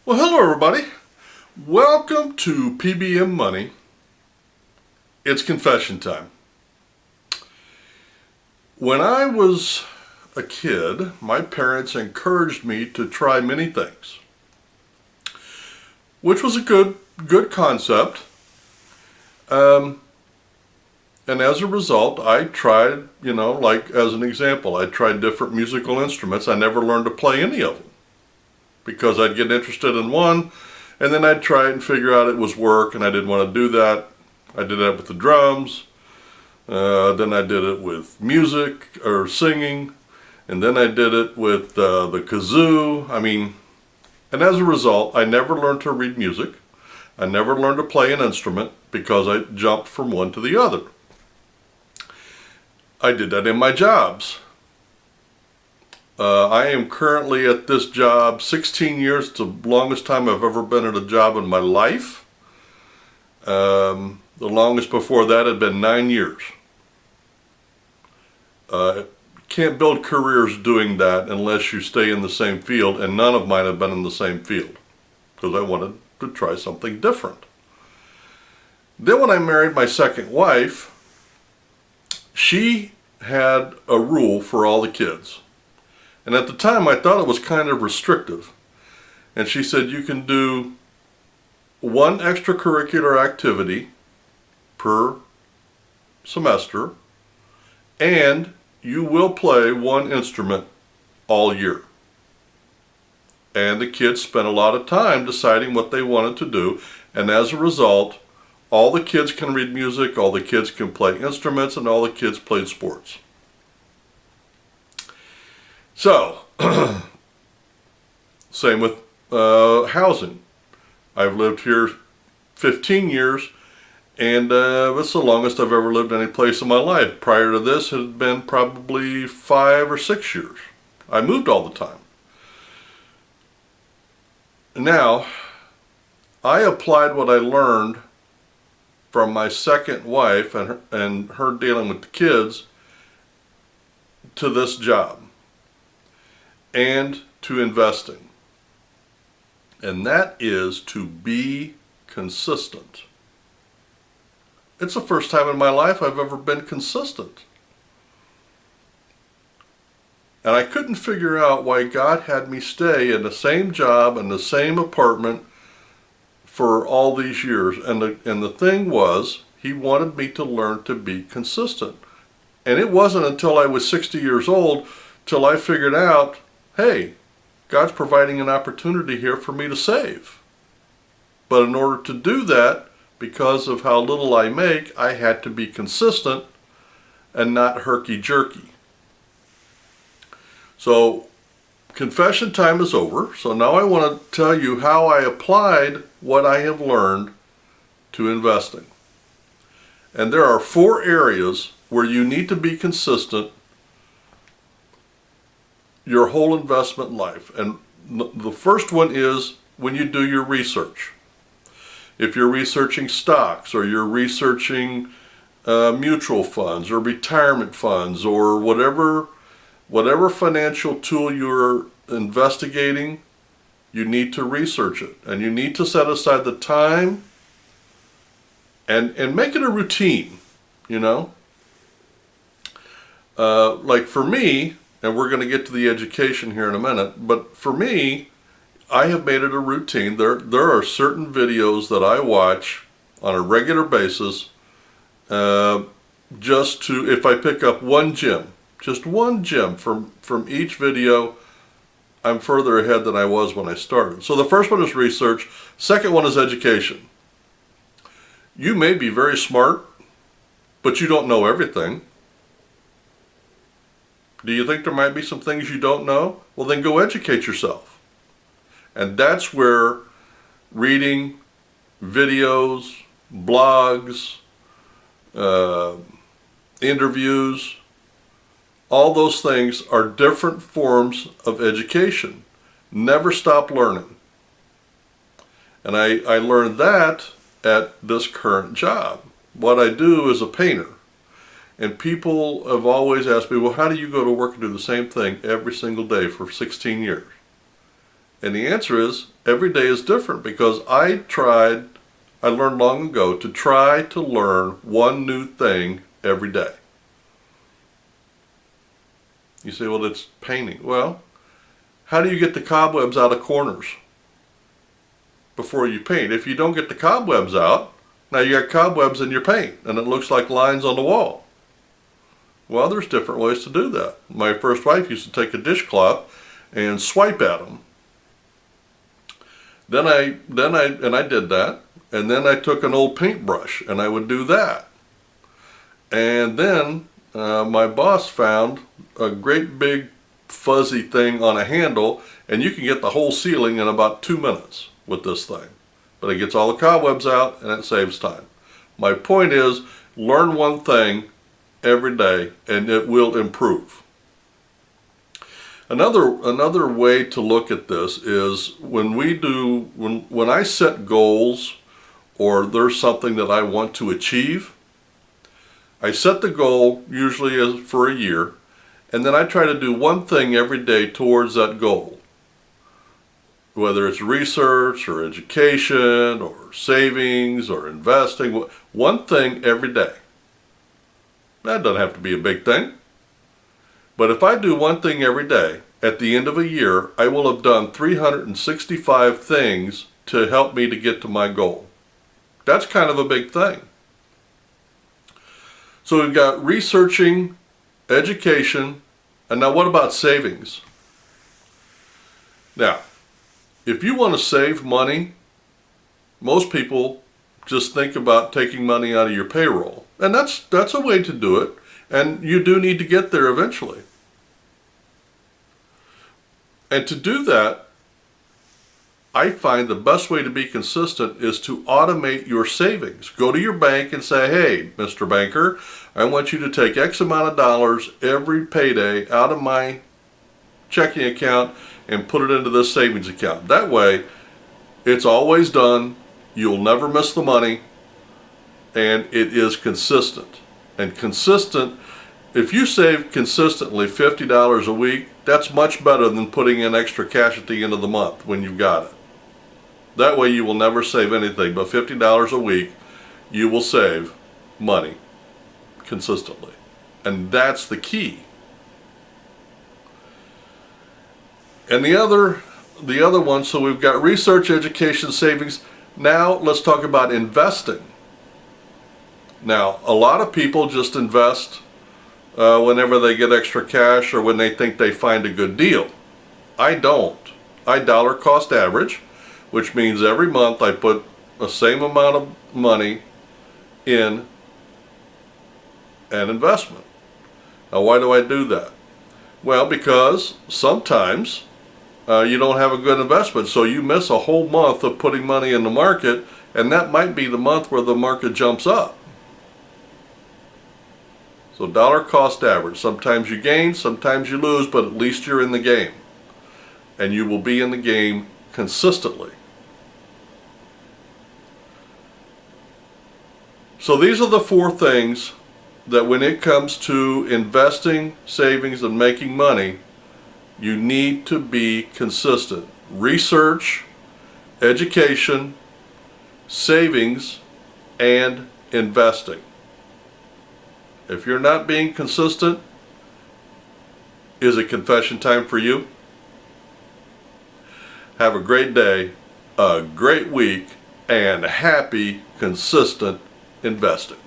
Well, hello everybody. Welcome to P.B.M. Money. It's confession time. When I was a kid, my parents encouraged me to try many things, which was a good concept. And as a result, I tried, like as an example, I tried different musical instruments. I never learned to play any of them because I'd get interested in one and then I'd try it and figure out it was work, and I didn't want to do that. I did that with the drums, then I did it with music or singing, and then I did it with the kazoo. And as a result, I never learned to read music. I never learned to play an instrument because I jumped from one to the other. I did that in my jobs. I am currently at this job 16 years. It's the longest time I've ever been at a job in my life. The longest before that had been 9 years. Can't build careers doing that unless you stay in the same field, and none of mine have been in the same field because I wanted to try something different. Then when I married my second wife, she had a rule for all the kids. And at the time, I thought it was kind of restrictive. And she said, you can do one extracurricular activity per semester, and you will play one instrument all year. And the kids spent a lot of time deciding what they wanted to do. And as a result, all the kids can read music, all the kids can play instruments, and all the kids played sports. So, same with housing. I've lived here 15 years, and it's the longest I've ever lived any place in my life. Prior to this, it had been probably 5 or 6 years. I moved all the time. Now, I applied what I learned from my second wife and her dealing with the kids to this job and to investing. And that is to be consistent. It's the first time in my life I've ever been consistent. And I couldn't figure out why God had me stay in the same job and the same apartment for all these years. And the thing was, He wanted me to learn to be consistent. And it wasn't until I was 60 years old till I figured out, hey, God's providing an opportunity here for me to save. But in order to do that, because of how little I make, I had to be consistent and not herky-jerky. So, confession time is over. So now I want to tell you how I applied what I have learned to investing. And there are 4 areas where you need to be consistent your whole investment life. And the first one is when you do your research. If you're researching stocks, or you're researching mutual funds or retirement funds, or whatever financial tool you're investigating, you need to research it. And you need to set aside the time and make it a routine, like for me, and we're going to get to the education here in a minute, but for me, I have made it a routine. There are certain videos that I watch on a regular basis, just to, if I pick up just one gem from each video, I'm further ahead than I was when I started. So the first one is research. Second one is education. You may be very smart, but you don't know everything. Do you think there might be some things you don't know? Well, then go educate yourself. And that's where reading, videos, blogs, interviews, all those things are different forms of education. Never stop learning. And I learned that at this current job. What I do is a painter. And people have always asked me, well, how do you go to work and do the same thing every single day for 16 years? And the answer is, Every day is different because I learned long ago to try to learn one new thing every day. You say, well, it's painting. Well, how do you get the cobwebs out of corners before you paint? If you don't get the cobwebs out, now you got cobwebs in your paint and it looks like lines on the wall. Well, there's different ways to do that. My first wife used to take a dishcloth and swipe at them. Then I did that, and then I took an old paintbrush and I would do that. And then my boss found a great big fuzzy thing on a handle, and you can get the whole ceiling in about 2 minutes with this thing. But it gets all the cobwebs out and it saves time. My point is, learn one thing every day and it will improve. Another way to look at this is when I set goals or there's something that I want to achieve, I set the goal usually for a year, and then I try to do one thing every day towards that goal. Whether it's research or education or savings or investing, one thing every day. That doesn't have to be a big thing. But if I do one thing every day, at the end of a year, I will have done 365 things to help me to get to my goal. That's kind of a big thing. So we've got researching, education, and now what about savings? Now, if you want to save money, most people just think about taking money out of your payroll. And that's a way to do it. And you do need to get there eventually. And to do that, I find the best way to be consistent is to automate your savings. Go to your bank and say, hey, Mr. Banker, I want you to take X amount of dollars every payday out of my checking account and put it into this savings account. That way, it's always done, you'll never miss the money, and it is consistent. And consistent, if you save consistently $50 a week, that's much better than putting in extra cash at the end of the month when you've got it. That way you will never save anything, but $50 a week, you will save money consistently. And that's the key. And the other one, so we've got research, education, savings. Now let's talk about investing. Now, a lot of people just invest whenever they get extra cash or when they think they find a good deal. I don't. I dollar cost average, which means every month I put the same amount of money in an investment. Now, why do I do that? Well, because sometimes you don't have a good investment, so you miss a whole month of putting money in the market, and that might be the month where the market jumps up. So dollar cost average. Sometimes you gain, sometimes you lose, but at least you're in the game. And you will be in the game consistently. So these are the 4 things that when it comes to investing, savings, and making money, you need to be consistent. Research, education, savings, and investing. If you're not being consistent, is it confession time for you? Have a great day, a great week, and happy, consistent investing.